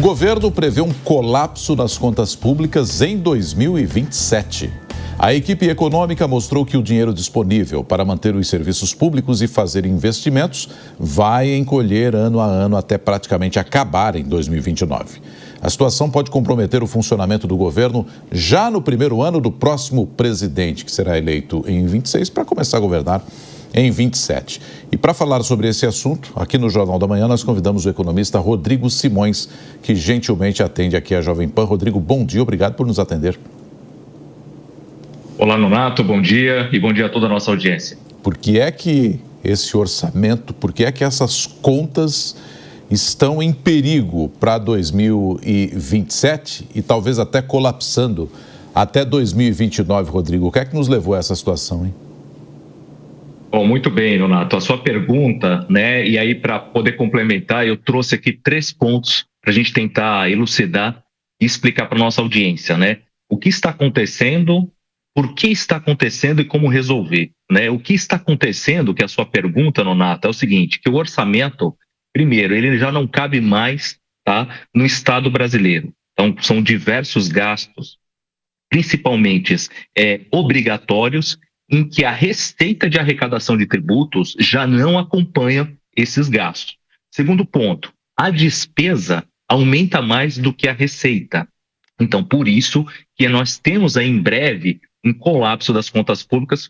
governo prevê um colapso nas contas públicas em 2027. A equipe econômica mostrou que o dinheiro disponível para manter os serviços públicos e fazer investimentos vai encolher ano a ano até praticamente acabar em 2029. A situação pode comprometer o funcionamento do governo já no primeiro ano do próximo presidente, que será eleito em 26 para começar a governar em 27. E para falar sobre esse assunto, aqui no Jornal da Manhã, nós convidamos o economista Rodrigo Simões, que gentilmente atende aqui a Jovem Pan. Rodrigo, bom dia, obrigado por nos atender. Olá, Nonato, bom dia e bom dia a toda a nossa audiência. Por que é que esse orçamento, por que é que essas contas estão em perigo para 2027 e talvez até colapsando até 2029, Rodrigo? O que é que nos levou a essa situação, hein? Bom, muito bem, Nonato. A sua pergunta, né? E aí, para poder complementar, eu trouxe aqui 3 pontos para a gente tentar elucidar e explicar para a nossa audiência, né? O que está acontecendo, por que está acontecendo e como resolver, né? O que está acontecendo, que é a sua pergunta, Nonato, é o seguinte, que o orçamento, primeiro, ele já não cabe mais, tá, no Estado brasileiro. Então, são diversos gastos, principalmente obrigatórios, em que a receita de arrecadação de tributos já não acompanha esses gastos. Segundo ponto, a despesa aumenta mais do que a receita. Então, por isso que nós temos aí em breve um colapso das contas públicas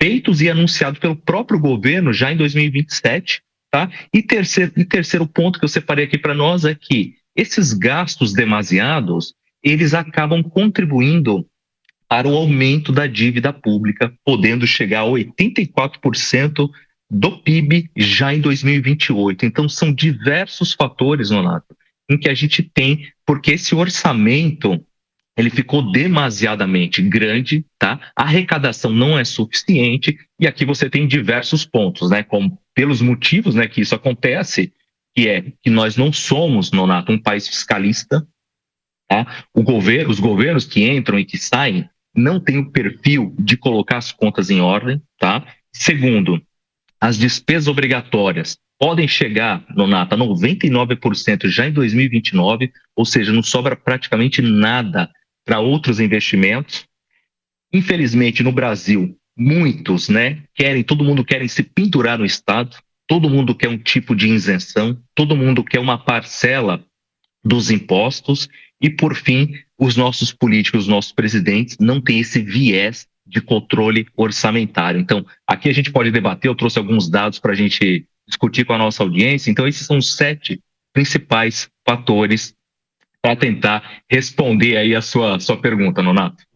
feitos e anunciado pelo próprio governo já em 2027, tá? E terceiro ponto que eu separei aqui para nós é que esses gastos demasiados, eles acabam contribuindo para o aumento da dívida pública, podendo chegar a 84% do PIB já em 2028. Então, são diversos fatores, Nonato, em que a gente tem, porque esse orçamento ele ficou demasiadamente grande, tá? A arrecadação não é suficiente e aqui você tem diversos pontos, né? Como pelos motivos, né, que isso acontece, que é que nós não somos, Nonato, um país fiscalista, tá? Os governos que entram e que saem não têm o perfil de colocar as contas em ordem, tá? Segundo, as despesas obrigatórias podem chegar, Nonato, a 99% já em 2029, ou seja, não sobra praticamente nada para outros investimentos. Infelizmente, no Brasil, muitos, né, todo mundo quer se pendurar no Estado, todo mundo quer um tipo de isenção, todo mundo quer uma parcela dos impostos e, por fim, os nossos políticos, os nossos presidentes não têm esse viés de controle orçamentário. Então, aqui a gente pode debater, eu trouxe alguns dados para a gente discutir com a nossa audiência. Então, esses são os 7 principais fatores para tentar responder aí a sua pergunta, Nonato.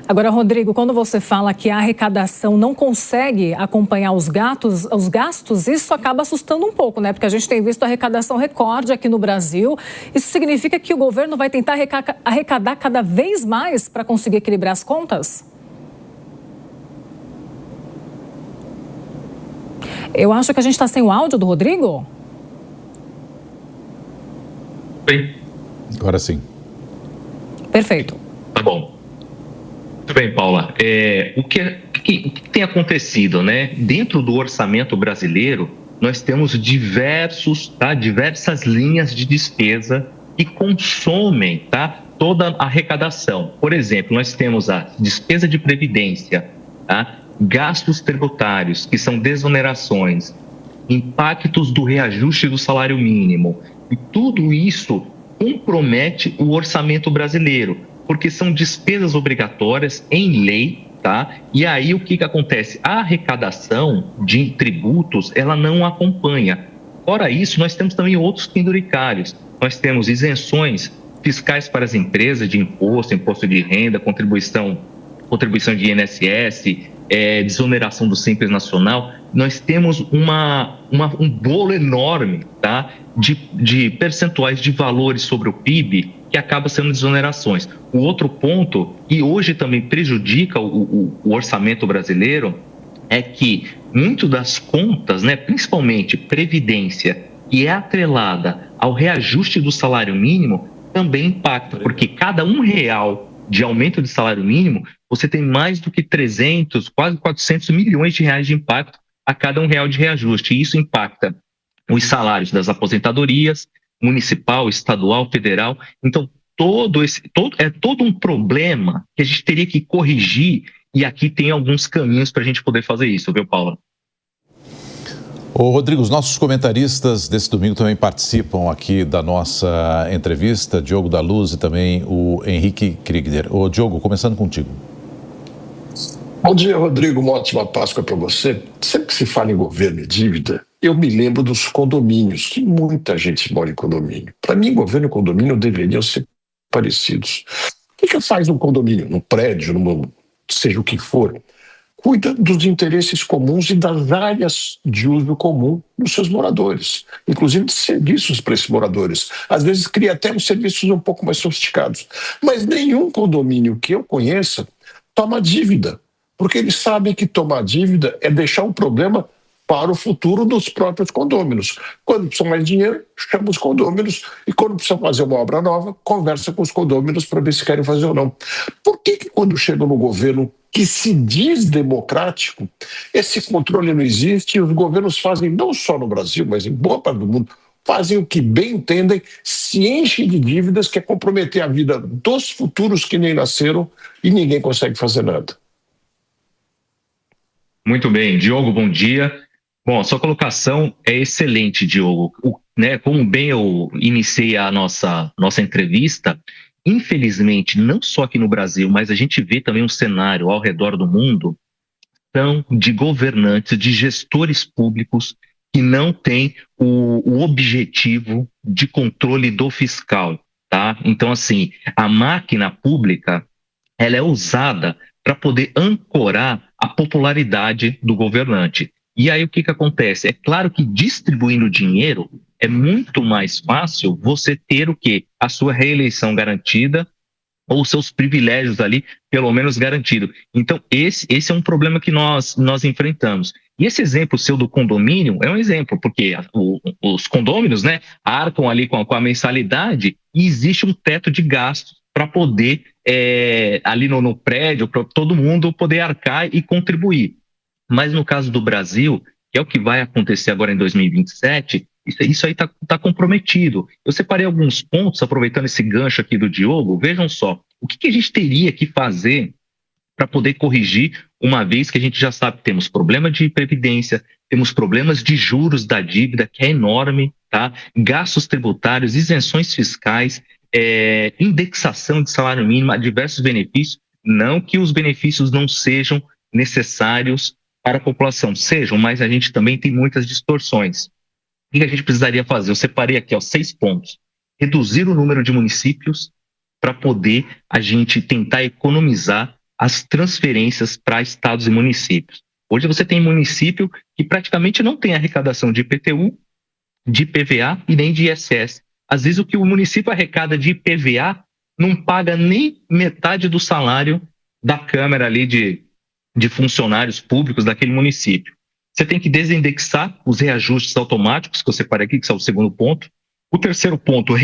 Agora, Rodrigo, quando você fala que a arrecadação não consegue acompanhar os gastos, isso acaba assustando um pouco, né? Porque a gente tem visto arrecadação recorde aqui no Brasil. Isso significa que o governo vai tentar arrecadar cada vez mais para conseguir equilibrar as contas? Eu acho que a gente está sem o áudio do Rodrigo. Bem. Agora sim. Perfeito. Tá bom. Muito bem, Paula. O que tem acontecido, né? Dentro do orçamento brasileiro, nós temos diversas linhas de despesa que consomem, tá, toda a arrecadação. Por exemplo, nós temos a despesa de previdência, tá? Gastos tributários, que são desonerações, impactos do reajuste do salário mínimo. E tudo isso compromete o orçamento brasileiro, porque são despesas obrigatórias em lei, tá? E aí o que acontece? A arrecadação de tributos, ela não acompanha. Fora isso, nós temos também outros penduricários. Nós temos isenções fiscais para as empresas de imposto de renda, contribuição de INSS, desoneração do Simples Nacional. Nós temos um bolo enorme, tá, de percentuais de valores sobre o PIB que acaba sendo desonerações. O outro ponto, que hoje também prejudica o orçamento brasileiro, é que muito das contas, né, principalmente previdência, que é atrelada ao reajuste do salário mínimo, também impacta, porque cada R$1 de aumento de salário mínimo, você tem mais do que 300, quase 400 milhões de reais de impacto a cada R$1 de reajuste. E isso impacta os salários das aposentadorias, municipal, estadual, federal. Então, é todo um problema que a gente teria que corrigir, e aqui tem alguns caminhos para a gente poder fazer isso, viu, Paula? Ô, Rodrigo, os nossos comentaristas desse domingo também participam aqui da nossa entrevista, Diogo da Luz e também o Henrique Kriegner. Ô, Diogo, começando contigo. Bom dia, Rodrigo. Uma ótima Páscoa para você. Sempre que se fala em governo e dívida, eu me lembro dos condomínios, que muita gente mora em condomínio. Para mim, governo e condomínio deveriam ser parecidos. O que faz um condomínio, num prédio, seja o que for? Cuida dos interesses comuns e das áreas de uso comum dos seus moradores, inclusive de serviços para esses moradores. Às vezes cria até uns serviços um pouco mais sofisticados. Mas nenhum condomínio que eu conheça toma dívida, porque eles sabem que tomar dívida é deixar um problema para o futuro dos próprios condôminos. Quando precisa mais dinheiro, chama os condôminos, e quando precisa fazer uma obra nova, conversa com os condôminos para ver se querem fazer ou não. Por que quando chega no governo que se diz democrático, esse controle não existe e os governos fazem, não só no Brasil, mas em boa parte do mundo, fazem o que bem entendem, se enchem de dívidas, que é comprometer a vida dos futuros que nem nasceram e ninguém consegue fazer nada. Muito bem. Diogo, bom dia. Bom, a sua colocação é excelente, Diogo. Como bem eu iniciei a nossa entrevista, infelizmente, não só aqui no Brasil, mas a gente vê também um cenário ao redor do mundo de governantes, de gestores públicos que não têm o objetivo de controle do fiscal, tá? Então, assim, a máquina pública, ela é usada para poder ancorar a popularidade do governante. E aí o que acontece? É claro que distribuindo dinheiro é muito mais fácil você ter o quê? A sua reeleição garantida ou seus privilégios ali, pelo menos garantido. Então, esse é um problema que nós enfrentamos. E esse exemplo seu do condomínio é um exemplo, porque os condôminos, né, arcam ali com a mensalidade e existe um teto de gastos para poder, ali no prédio, para todo mundo poder arcar e contribuir. Mas no caso do Brasil, que é o que vai acontecer agora em 2027, isso aí está comprometido. Eu separei alguns pontos, aproveitando esse gancho aqui do Diogo. Vejam só, o que a gente teria que fazer para poder corrigir, uma vez que a gente já sabe que temos problema de previdência, temos problemas de juros da dívida, que é enorme, tá? Gastos tributários, isenções fiscais, indexação de salário mínimo, diversos benefícios. Não que os benefícios não sejam necessários para a população, sejam, mas a gente também tem muitas distorções. O que a gente precisaria fazer? Eu separei aqui 6 pontos. Reduzir o número de municípios para poder a gente tentar economizar as transferências para estados e municípios. Hoje você tem município que praticamente não tem arrecadação de IPTU, de IPVA e nem de ISS. Às vezes o que o município arrecada de IPVA não paga nem metade do salário da Câmara ali de funcionários públicos daquele município. Você tem que desindexar os reajustes automáticos, que eu separei aqui, que é o segundo ponto. O terceiro ponto,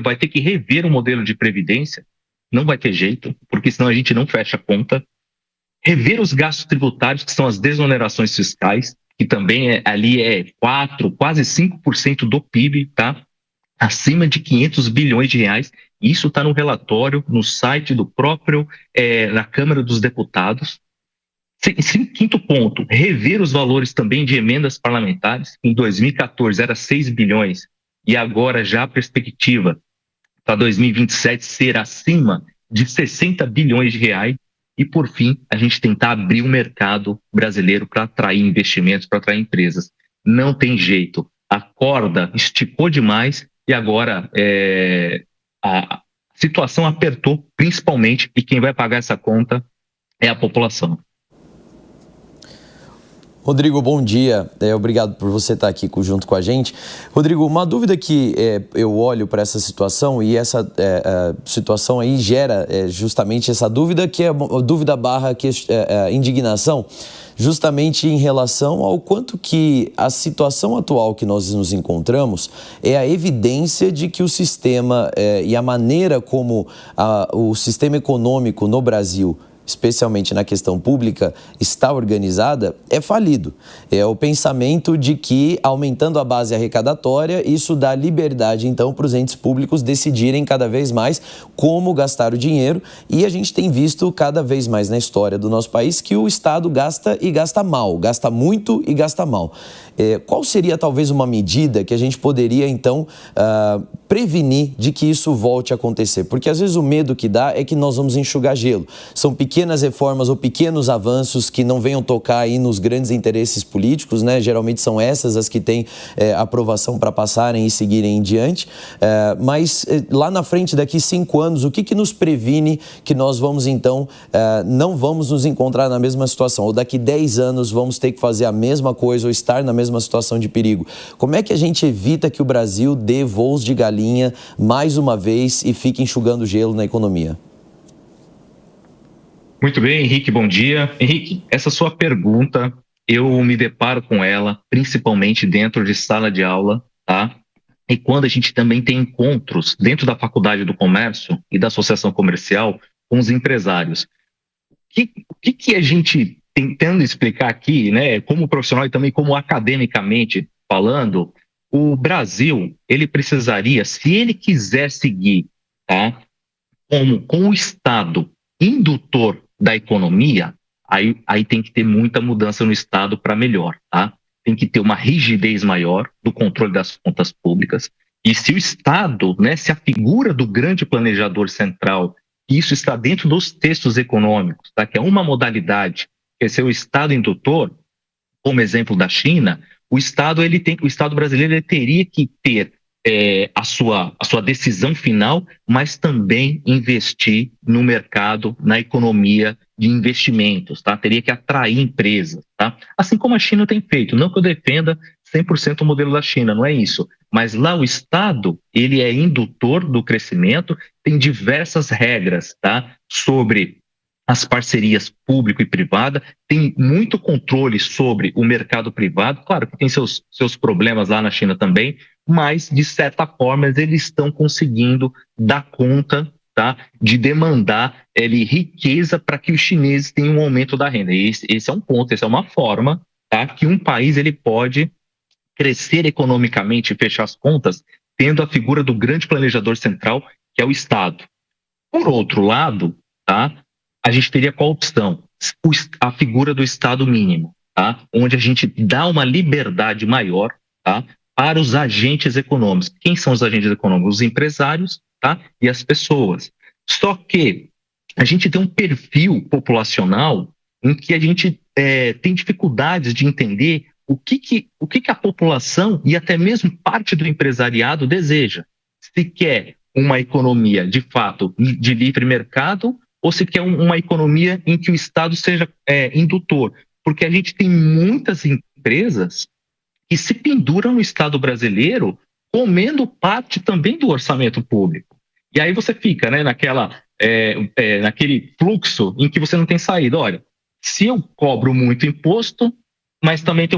vai ter que rever o modelo de previdência. Não vai ter jeito, porque senão a gente não fecha a conta. Rever os gastos tributários, que são as desonerações fiscais, que também ali é 4%, quase 5% do PIB, tá? Acima de 500 bilhões de reais. Isso está no relatório, no site do próprio, na Câmara dos Deputados. Quinto ponto, rever os valores também de emendas parlamentares. Em 2014 era 6 bilhões e agora já a perspectiva para 2027 ser acima de 60 bilhões de reais. E, por fim, a gente tentar abrir o mercado brasileiro para atrair investimentos, para atrair empresas. Não tem jeito. A corda esticou demais e agora a situação apertou, principalmente, e quem vai pagar essa conta é a população. Rodrigo, bom dia. Obrigado por você estar aqui junto com a gente. Rodrigo, uma dúvida que eu olho para essa situação e essa situação aí gera justamente essa dúvida, que é a dúvida barra indignação, justamente em relação ao quanto que a situação atual que nós nos encontramos é a evidência de que o sistema e a maneira como o sistema econômico no Brasil especialmente na questão pública, está organizada, é falido. É o pensamento de que, aumentando a base arrecadatória, isso dá liberdade, então, para os entes públicos decidirem cada vez mais como gastar o dinheiro. E a gente tem visto cada vez mais na história do nosso país que o Estado gasta e gasta mal, gasta muito e gasta mal. Qual seria talvez uma medida que a gente poderia então prevenir de que isso volte a acontecer? Porque às vezes o medo que dá é que nós vamos enxugar gelo. São pequenas reformas ou pequenos avanços que não venham tocar aí nos grandes interesses políticos, né? Geralmente são essas as que têm aprovação para passarem e seguirem em diante. Mas lá na frente, daqui 5 anos, o que nos previne que nós vamos então não vamos nos encontrar na mesma situação? Ou daqui 10 anos vamos ter que fazer a mesma coisa ou estar na mesma situação de perigo? Como é que a gente evita que o Brasil dê voos de galinha mais uma vez e fique enxugando gelo na economia? Muito bem, Henrique, bom dia. Henrique, essa sua pergunta, eu me deparo com ela, principalmente dentro de sala de aula, tá? E quando a gente também tem encontros dentro da Faculdade do Comércio e da Associação Comercial com os empresários. O que a gente tentando explicar aqui, né, como profissional e também como academicamente falando, o Brasil, ele precisaria, se ele quiser seguir, tá, com o Estado indutor da economia, aí tem que ter muita mudança no Estado para melhor, tá? Tem que ter uma rigidez maior do controle das contas públicas. E se o Estado, né, se a figura do grande planejador central, isso está dentro dos textos econômicos, tá, que é uma modalidade, que é ser o Estado indutor, como exemplo da China, o Estado brasileiro ele teria que ter a sua decisão final, mas também investir no mercado, na economia de investimentos, tá? Teria que atrair empresas, tá? Assim como a China tem feito. Não que eu defenda 100% o modelo da China, não é isso. Mas lá o Estado, ele é indutor do crescimento, tem diversas regras, tá? Sobre as parcerias público e privada, tem muito controle sobre o mercado privado, claro que tem seus problemas lá na China também, mas de certa forma eles estão conseguindo dar conta, tá, de demandar riqueza para que os chineses tenham um aumento da renda. Esse é um ponto, essa é uma forma, tá, que um país ele pode crescer economicamente e fechar as contas tendo a figura do grande planejador central, que é o Estado. Por outro lado, tá, a gente teria qual opção? A figura do Estado mínimo, tá? Onde a gente dá uma liberdade maior, tá, para os agentes econômicos. Quem são os agentes econômicos? Os empresários, tá, e as pessoas. Só que a gente tem um perfil populacional em que a gente tem dificuldades de entender o que a população e até mesmo parte do empresariado deseja. Se quer uma economia, de fato, de livre mercado, ou se quer uma economia em que o Estado seja indutor. Porque a gente tem muitas empresas que se penduram no Estado brasileiro comendo parte também do orçamento público. E aí você fica, né, naquele fluxo em que você não tem saída. Olha, se eu cobro muito imposto, mas também tem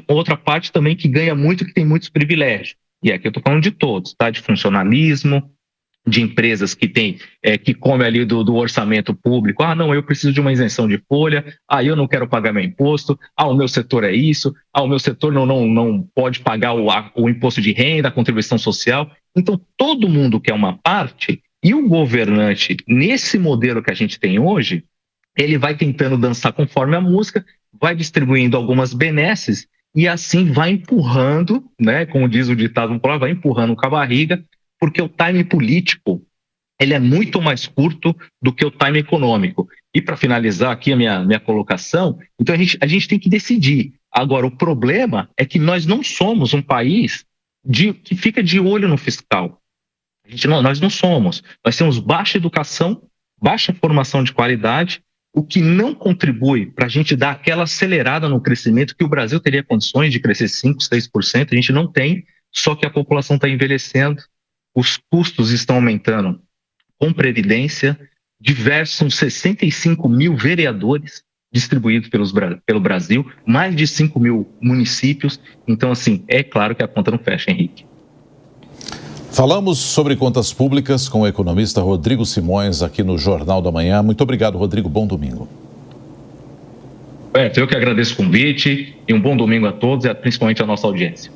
outra parte também que ganha muito, que tem muitos privilégios. E aqui eu estou falando de todos, tá? De funcionalismo, de empresas que que comem ali do orçamento público. Ah, não, eu preciso de uma isenção de folha. Ah, eu não quero pagar meu imposto. Ah, o meu setor é isso. Ah, o meu setor não pode pagar o imposto de renda, a contribuição social. Então, todo mundo quer uma parte e o governante, nesse modelo que a gente tem hoje, ele vai tentando dançar conforme a música, vai distribuindo algumas benesses e assim vai empurrando, né, como diz o ditado popular, vai empurrando com a barriga, porque o time político ele é muito mais curto do que o time econômico. E para finalizar aqui a minha colocação, então a gente tem que decidir. Agora, o problema é que nós não somos um país que fica de olho no fiscal. Nós não somos. Nós temos baixa educação, baixa formação de qualidade, o que não contribui para a gente dar aquela acelerada no crescimento que o Brasil teria condições de crescer 5%, 6%. A gente não tem, só que a população está envelhecendo, os custos estão aumentando com previdência, são 65 mil vereadores distribuídos pelo Brasil, mais de 5 mil municípios. Então, assim, é claro que a conta não fecha, Henrique. Falamos sobre contas públicas com o economista Rodrigo Simões aqui no Jornal da Manhã. Muito obrigado, Rodrigo. Bom domingo. Eu que agradeço o convite e um bom domingo a todos e principalmente a nossa audiência.